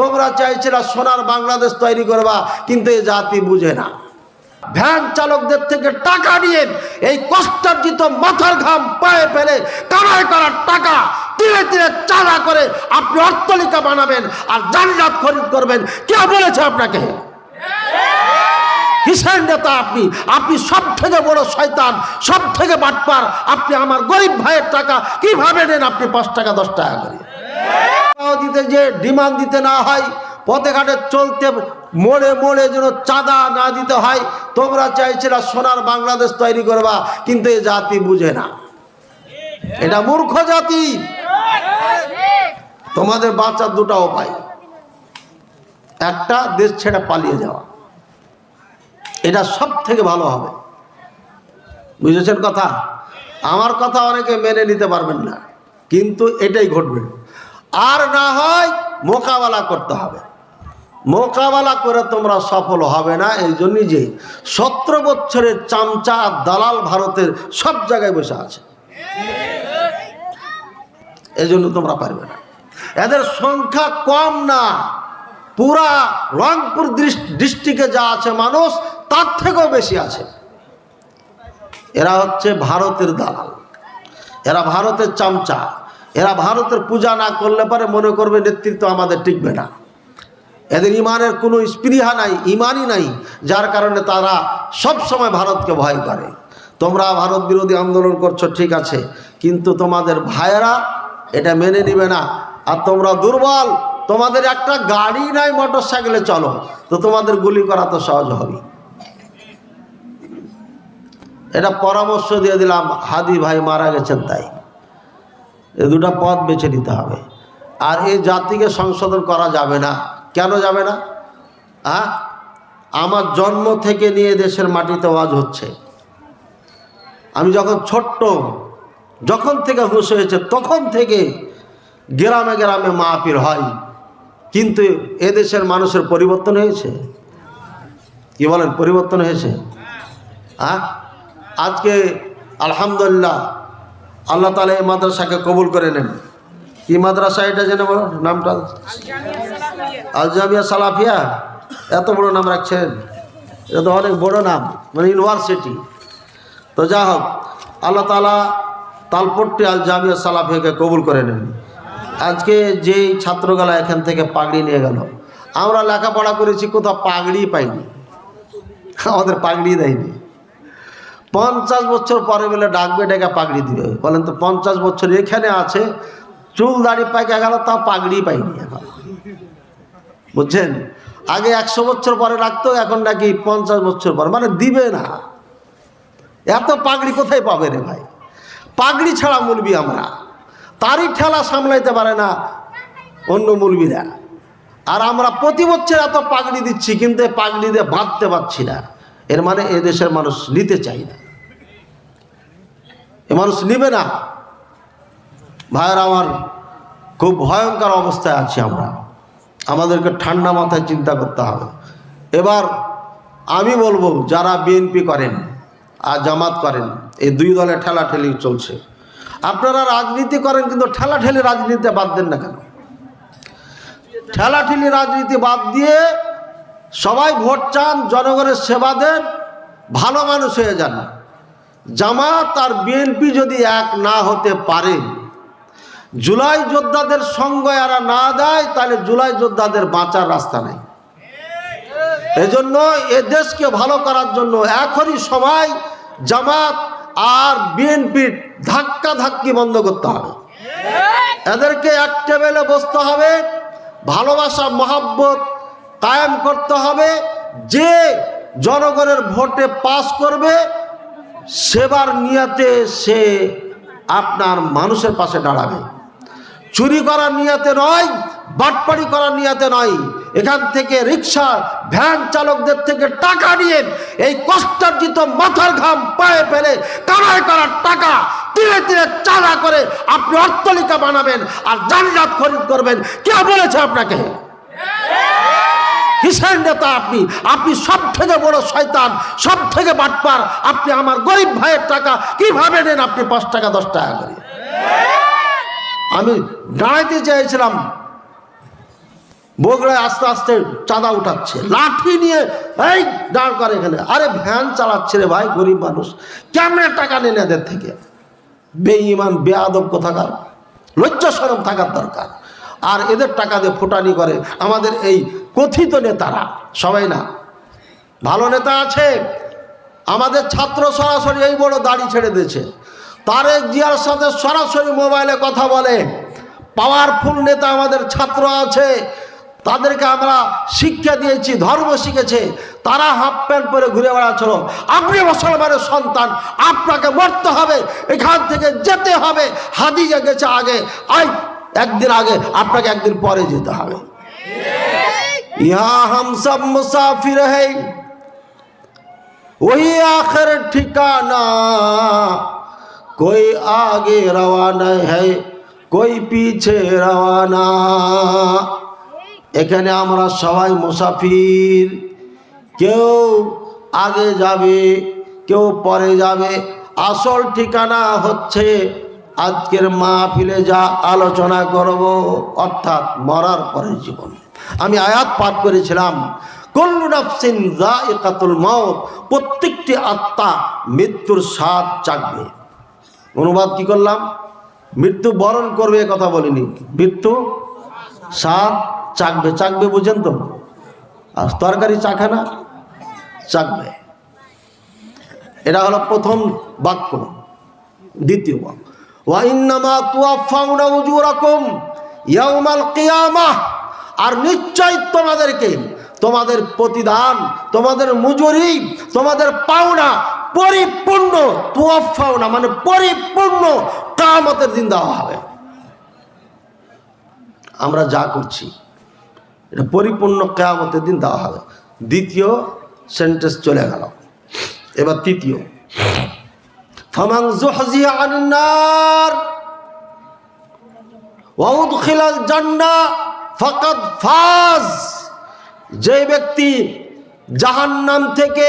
তোমরা চাইছিলা সোনার বাংলাদেশ তৈরি করবা, কিন্তু এই জাতি বুঝে না। ভ্যান চালকদের থেকে টাকা নিয়ে এই কষ্টার্জিত মাথার ঘাম পায়ে ফেলে কামাই করার টাকা তিলে তিলে চাঁদা করে আপনি অট্টালিকা বানাবেন আর জান্নাত খরিদ করবেন। কে বলেছে আপনাকে? কিসের নেতা আপনি? আপনি সব থেকে বড় শয়তান, সব থেকে বাটপার। আপনি আমার গরিব ভাইয়ের টাকা কিভাবে নেন? আপনি 5 টাকা 10 টাকা করে দিতে যে ডিমান্ড দিতে না হয়, পথে ঘাটে চলতে মোড়ে মোড়ে যেন চাঁদা না দিতে হয়। তোমরা চাইছিলা সোনার বাংলাদেশ তৈরি করবা, কিন্তু এই জাতি বুঝে না। এটা মূর্খ জাতি। তোমাদের বাঁচার 2টা উপায়। একটা, দেশ ছেড়ে পালিয়ে যাওয়া। এটা সব থেকে ভালো হবে। বুঝেছেন কথা? আমার কথা অনেকে মেনে নিতে পারবেন না, কিন্তু এটাই ঘটবে। আর না হয় মোকাবেলা করতে হবে। মোকাবেলা করে তোমরা সফল হবে না। এই জন্যই যে 17 বছরের চামচা দালাল ভারতের সব জায়গায় বসে আছে। এই জন্য তোমরা পারবে না। এদের সংখ্যা কম না, পুরা রংপুর ডিস্ট্রিক্টে যা আছে মানুষ তার থেকেও বেশি আছে। এরা হচ্ছে ভারতের দালাল, এরা ভারতের চামচা। এরা ভারতের পূজা না করলে পারে মনে করবে নেতৃত্ব আমাদের টিকবে না। এদের ইমানের কোনো স্পৃহা নাই, ইমানই নাই, যার কারণে তারা সব সময় ভারতকে ভয় করে। তোমরা ভারত বিরোধী আন্দোলন করছো, ঠিক আছে, কিন্তু তোমাদের ভাইয়েরা এটা মেনে নিবে না। আর তোমরা দুর্বল, তোমাদের একটা গাড়ি নাই, মোটর সাইকেলে চলো, তো তোমাদের গুলি করা তো সহজ হবে। এটা পরামর্শ দিয়ে দিলাম, হাদি ভাই মারা গেছেন, তাই এই 2টা পথ বেছে নিতে হবে। আর এই জাতিকে সংশোধন করা যাবে না। কেন যাবে না? আমার জন্ম থেকে নিয়ে দেশের মাটিতে ওয়াজ হচ্ছে। আমি যখন ছোট্ট, যখন থেকে হুঁশ হয়েছে তখন থেকে গ্রামে গ্রামে মাহফিল হয়, কিন্তু এদেশের মানুষের পরিবর্তন হয়েছে? কি বলেন, পরিবর্তন হয়েছে? আজকে আলহামদুলিল্লাহ আল্লাহ তাআলা এই মাদ্রাসাকে কবুল করে নেন। কি মাদ্রাসা এটা জেনে বলো নামটা? আল জামিয়া সালাফিয়া। এত বড় নাম রাখছেন, এটা তো অনেক বড় নাম, মানে ইউনিভার্সিটি। তো যা হোক, আল্লাহ তাআলা তালপট্টি আল জামিয়া সালাফিয়াকে কবুল করে নেন। আজকে যেই ছাত্রগুলা এখান থেকে পাগড়ি নিয়ে গেল, আমরা লেখাপড়া করেছি, কোথাও পাগড়ি পাইনি, আমাদের পাগড়ি দেয়নি। 50 বছর পরে বলে ডাকবে, ডেকে পাগড়ি দিবে। বলেন তো, 50 বছর এখানে আছে, চুল দাড়ি পাইকে গেল, তাও পাগড়ি পাইনি এখন। বুঝছেন? আগে 100 বছর পরে রাখতো, এখন নাকি 50 বছর পরে, মানে দিবে না। এত পাগড়ি কোথায় পাবে রে ভাই? পাগড়ি ছাড়া মুলবি আমরা, তারই ঠেলা সামলাইতে পারে না অন্য মুলবিরা। আর আমরা প্রতি বছর এত পাগড়ি দিচ্ছি, কিন্তু পাগড়ি দিয়ে বাঁধতে পারছি না। এর মানে এ দেশের মানুষ নিতে চাই না, এ মানুষ নিবে না। ভাইয়েরা আমার, খুব ভয়ঙ্কর অবস্থায় আছি আমরা। আমাদেরকে ঠান্ডা মাথায় চিন্তা করতে হবে। এবার আমি বলবো, যারা বিএনপি করেন আর জামাত করেন, এই 2 দলে ঠেলাঠেলি চলছে। আপনারা রাজনীতি করেন, কিন্তু ঠেলাঠেলি রাজনীতি বাদ দেন না কেন? ঠেলাঠেলি রাজনীতি বাদ দিয়ে সবাই ভোট চান, জনগণের সেবা দেন, ভালো মানুষ হয়ে যান। জামাত আর বিএনপি যদি এক না হতে পারে, জুলাই যোদ্ধাদের সঙ্গ এরা না দেয়, তাহলে জুলাই যোদ্ধাদের বাঁচার রাস্তা নেই। এজন্য এ দেশকে ভালো করার জন্য এখনই সময় জামাত আর বিএনপির ধাক্কা ধাক্কি বন্ধ করতে হবে। এদেরকে এক টেবিলে বসতে হবে, ভালোবাসা মহব্বত কায়েম করতে হবে। যে জনগণের ভোটে পাস করবে, সেবার নিয়তে সে আপনার মানুষের পাশে দাঁড়াবে। চুরি করার নিয়তে নয়, বাটপাড়ি করার নিয়তে নয়। এখান থেকে রিক্সা ভ্যান চালকদের থেকে টাকা নিয়ে এই কষ্টার্জিত মাথার ঘাম পায়ে ফেলে কামাই করার টাকা তিলে তিলে চাঁদা করে আপনি অট্টালিকা বানাবেন আর জান্নাত খরিদ করবেন। কে বলেছে আপনাকে? কিসের নেতা আপনি? আপনি সব থেকে বড় শয়তান, সব থেকে বাটপার। আপনি আমার গরিব ভাইয়ের টাকা কিভাবে নেন? আপনি 5 টাকা 10 টাকা করে। আমি দাঁড়াইতে চাইছিলাম, বগুড়ায় আস্তে আস্তে চাঁদা উঠাচ্ছে, লাঠি নিয়ে এই দাঁড় করে এখানে। আরে ভ্যান চালাচ্ছে রে ভাই, গরিব মানুষ, কেমনে টাকা নেন এদের থেকে? বেঈমান বেয়াদব কোথাকার, লজ্জা শরম থাকার দরকার। আর এদের টাকা দিয়ে ফুটানি করে আমাদের এই কথিত নেতারা, সবাই না, ভালো নেতা আছে। আমাদের ছাত্র সরাসরি এই বড় দাড়ি ছেড়ে দিয়েছে, তারেক জিয়ার সাথে সরাসরি মোবাইলে কথা বলে। পাওয়ারফুল নেতা আমাদের ছাত্র আছে, তাদেরকে আমরা শিক্ষা দিয়েছি, ধর্ম শিখেছে, তারা হাফ প্যান্ট পরে ঘুরে বেড়াচ্ছিল। আপনি মুসলমানের সন্তান, আপনাকে মরতে হবে, এখান থেকে যেতে হবে। হাদিজা গেছে আগে, একদিন আগে, আপনাকে একদিন পরে যেতে হবে। ইহা হাম সব মুসাফির হ্যায়, वही आखिर ठिकाना, कोई आगे रवाना है, कोई पीछे रवाना। এখানে আমরা সবাই মুসাফির, কেউ আগে যাবে, কেউ পরে যাবে। আসল ঠিকানা হচ্ছে আজকের মাহফিলে যা আলোচনা করব, অর্থাৎ মরার পরের জীবন। আমি আয়াত পাঠ করেছিলাম, কুল্লু নাফসিন যায়িকাতুল মাউত, প্রত্যেকটি আত্মা মৃত্যুর স্বাদ চাখবে। অনুবাদ কি করলাম? মৃত্যু বরণ করবে এ কথা বলিনি, মৃত্যু স্বাদ চাখবে। চাখবে বুঝেন তো? আর তরকারি চাখে না, চাখবে। এটা হলো প্রথম বাক্য। দ্বিতীয় বাক্য, ওয়া ইন্নামা তুওয়াফাউনা উজুরাকুম ইয়াউমাল কিয়ামাহ, আর নিশ্চয় তোমাদেরকে তোমাদের প্রতিদান, তোমাদের মজুরি, তোমাদের পাওনা পরিপূর্ণ, তুওয়াফাউনা মানে পরিপূর্ণ, কিয়ামতের দিন দেওয়া হবে। আমরা যা করছি এটা পরিপূর্ণ কিয়ামতের দিন দেওয়া হবে। দ্বিতীয় সেন্টেন্স চলে গেল, এবার তৃতীয়, ফামান যুহজিহা আনিন নার ওয়া উদখিলাল জান্নাহ ফাকাদ ফাজ। যে ব্যক্তি জাহান্নাম থেকে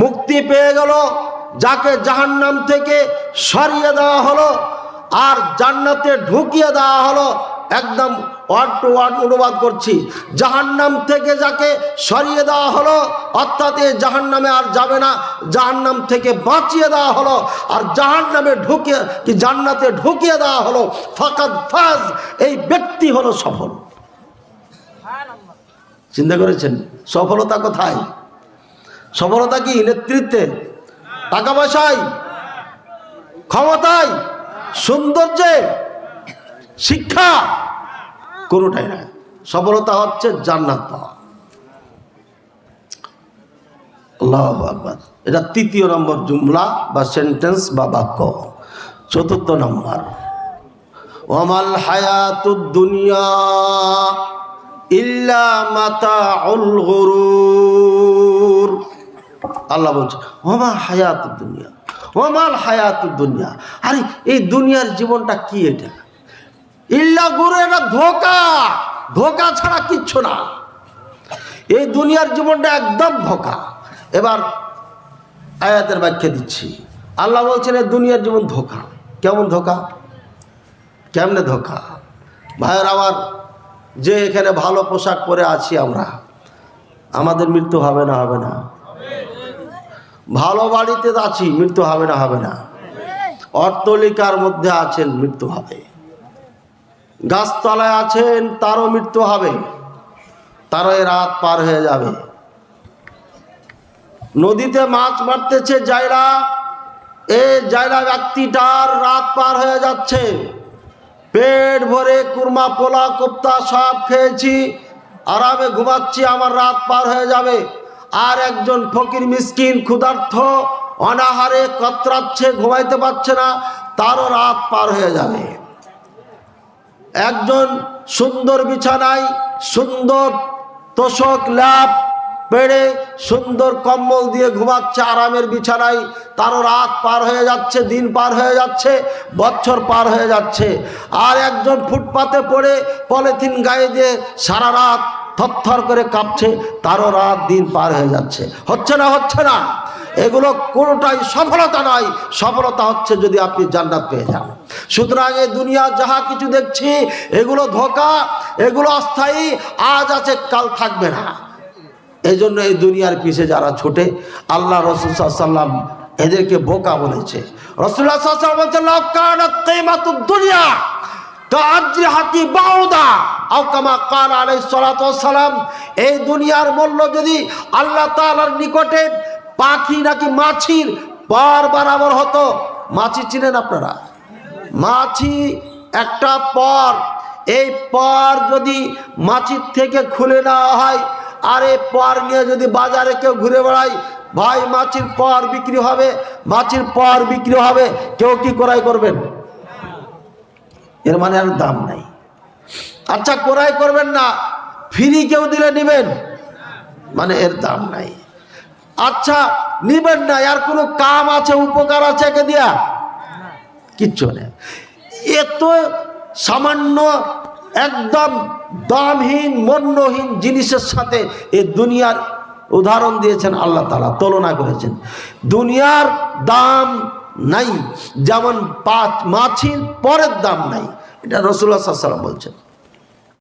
মুক্তি পেয়ে গেল, যাকে জাহান্নাম থেকে সরিয়ে দেওয়া হলো আর জান্নাতে ঢুকিয়ে দেওয়া হলো, একদম ওয়ার্ড টু ওয়ার্ড অনুবাদ করছি, জাহান্নাম থেকে যাকে সরিয়ে দেওয়া হলো, অর্থাৎ এই জাহান্নামে আর যাবে না, জাহান্নাম থেকে বাঁচিয়ে দেওয়া হলো, আর জাহান্নামে ঢুকিয়ে কি জান্নাতে ঢুকিয়ে দেওয়া হলো, ফাকাদ ফাজ, এই ব্যক্তি হলো সফল। চিন্তা করেছেন সফলতা কোথায়? সফলতা কি নেতৃত্বে, টাকা পয়সায়, ক্ষমতায়, সৌন্দর্যে, শিক্ষা? কোনোটাই না। সফলতা হচ্ছে জান্নাত পাওয়া। আল্লাহু আকবার। এটা তৃতীয় নম্বর জুমলা বা সেন্টেন্স বা বাক্য। চতুর্থ নম্বর, ওয়ামাল হায়াতুদ দুনিয়া ইল্লা মাতাউল গুরুর। আল্লাহ বলছে ওমা হায়াতুদ দুনিয়া, ওমাল হায়াতুদ দুনিয়া, আরে এই দুনিয়ার জীবনটা কি? এটা ইল্লা গুরুর, এটা ধোঁকা, ধোঁকা ছাড়া কিচ্ছু না। এই দুনিয়ার জীবনটা একদম ধোঁকা। এবার আয়াতের ব্যাখ্যা দিচ্ছি। আল্লাহ বলছেন এই দুনিয়ার জীবন ধোঁকা। কেমন ধোঁকা? কেমনে ধোঁকা? ভাইয়ের আমার, যে এখানে ভালো পোশাক পরে আছি আমরা, আমাদের মৃত্যু হবে না? হবে না? ভালো বাড়িতে আছি, মৃত্যু হবে না? হবে না? অট্টালিকার মধ্যে আছেন, মৃত্যু হবে। গাছতলায় আছেন, তারও মৃত্যু হবে, তারও রাত পার হয়ে যাবে। নদীতে মাছ মারতেছে জায়রা, এই জায়রা ব্যক্তিটার রাত পার হয়ে যাচ্ছে। পেট ভরে কুরমা, পোলা, কোপ্তা সব খেয়েছি, আরামে ঘুমাচ্ছি, আমার রাত পার হয়ে যাবে। আর একজন ফকির মিসকিন ক্ষুধার্ত অনাহারে কতরাচ্ছে, ঘুমাইতে পারছে না, তারও রাত পার হয়ে যাবে। একজন সুন্দর বিছানায়, সুন্দর তোষক ল্যাপ পেড়ে, সুন্দর কম্বল দিয়ে ঘুমাচ্ছে আরামের বিছানায়, তারও রাত পার হয়ে যাচ্ছে, দিন পার হয়ে যাচ্ছে, বছর পার হয়ে যাচ্ছে। আর একজন ফুটপাতে পড়ে পলিথিন গায়ে দিয়ে সারা রাত থরথর করে কাঁপছে, তারও রাত দিন পার হয়ে যাচ্ছে। হচ্ছে না? হচ্ছে না? এগুলো কোনোটাই সফলতা নয়। সফলতা হচ্ছে যদি আপনি জান্নাত পেয়ে যান। সুতরাং এই দুনিয়া যাহা কিছু দেখছি এগুলো ধোঁকা, এগুলো অস্থায়ী, আজ আছে কাল থাকবে না। এই জন্য এই দুনিয়ার পিছে যারা ছোটে, আল্লাহ রাসূল সাল্লাল্লাহু আলাইহি ওয়াসাল্লাম এদেরকে বোকা বলেছে। রাসূলুল্লাহ সাল্লাল্লাহু আলাইহি ওয়াসাল্লাম বলেছেন, লাউ কানাত কিমাতুদ দুনিয়া কাআজরিহাতি বাউদা আও কামা ক্বালা আলাইহিস সালাতু ওয়াস সালাম, এই দুনিয়ার মূল্য যদি আল্লাহ তাআলার নিকটে পাখি নাকি মাছির পর বরাবর হতো। মাছি চিনেন আপনারা? মাছি একটা পর, এই পর যদি মাছির থেকে খুলে নেওয়া হয় আর এই পর নিয়ে যদি বাজারে কেউ ঘুরে বেড়ায়, ভাই মাছির পর বিক্রি হবে, মাছির পর বিক্রি হবে, কেউ কি ক্রয় করবেন? এর মানে আর দাম নাই। আচ্ছা ক্রয় করবেন না, ফ্রি কেউ দিলে নেবেন, মানে এর দাম নাই। আচ্ছা নিবেন না, আর কোনো কাম আছে, উপকার আছে একে দিয়া? কিচ্ছু নেই। এত সামান্য একদম দামহীন মূল্যহীন জিনিসের সাথে এই দুনিয়ার উদাহরণ দিয়েছেন আল্লাহ তাআলা, তুলনা করেছেন। দুনিয়ার দাম নাই, যেমন মাছির পরের দাম নাই। এটা রাসূলুল্লাহ সাল্লাল্লাহু আলাইহি ওয়াসাল্লাম বলছেন।